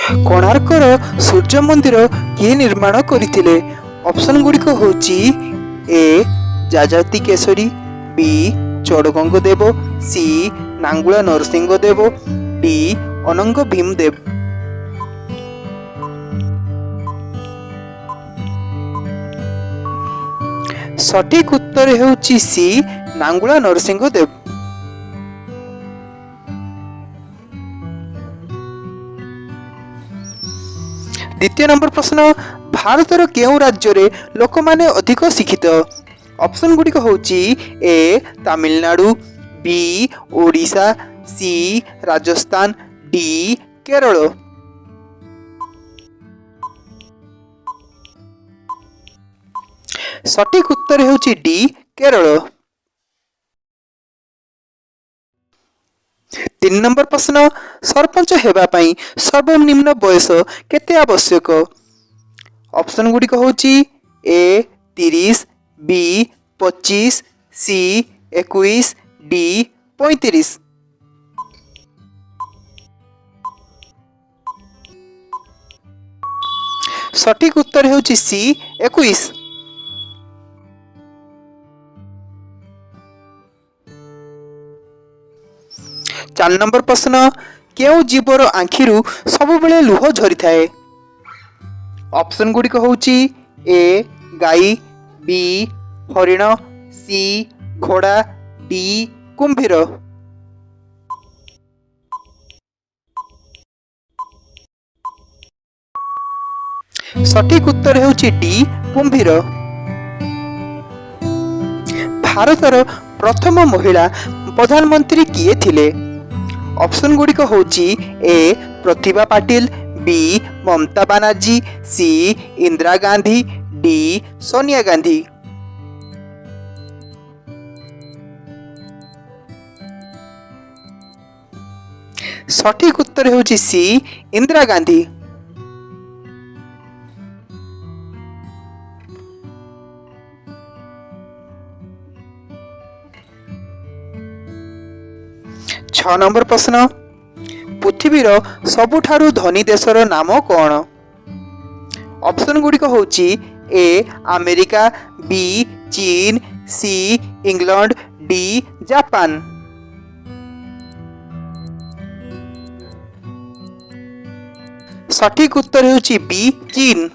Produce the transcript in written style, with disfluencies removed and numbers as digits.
କୋଣାର୍କର ସୂର୍ଯ୍ୟ ମନ୍ଦିର କିଏ ନିର୍ମାଣ କରିଥିଲେ? ଅପସନ୍ ଗୁଡ଼ିକ ହେଉଛି ଏ ଯାଜାତି କେଶରୀ, ବି ଚଡ଼ଗଙ୍ଗ ଦେବ, ସି ନାଙ୍ଗୁଳା ନରସିଂହ ଦେବ, ଡି ଅନଙ୍ଗ ଭୀମ ଦେବ। ସଠିକ ଉତ୍ତର ହେଉଛି ସି ନାଙ୍ଗୁଳା ନରସିଂହ ଦେବ। द्वितीय नंबर प्रश्न, भारतर केउं राज्य लोकमाने अधिक शिक्षित? ऑप्शन गुड़िक होची ए तमिलनाडु, बी ओडिशा, सी राजस्थान, डी केरल। सटीक उत्तर होची डी केरल। 3 नंबर प्रश्न, सरपंच हेबा पई सर्वनिम्न बयस केते आवश्यक? ऑप्शन गुड़िक होची ए 30, बी 25, सी 21, डी 35। सटीक उत्तर होची सी 21। चार नंबर प्रश्न, केउ जीवर आखिरु सबुबेले लुह झरी थाए? ऑप्शन गुड़िक होची ए गाई, बी हरिण, सी घोड़ा, डी कुंभीर। सटीक उत्तर होची डी कुंभीर। भारतर प्रथम महिला प्रधानमंत्री किए थिले? ऑप्शन गुड़िक होची ए प्रतिभा पाटिल, बी ममता बनर्जी, सी इंदिरा गांधी, डी सोनिया गांधी। सटीक उत्तर होची सी इंदिरा गांधी। छह नंबर प्रश्न, पृथ्वीर सबुठारु धनी देशर नाम कौन? ऑप्शन गुड़िक होची ए अमेरिका, बी चीन, सी इंग्लैंड, डी जापान। सटीक उत्तर होची बी चीन।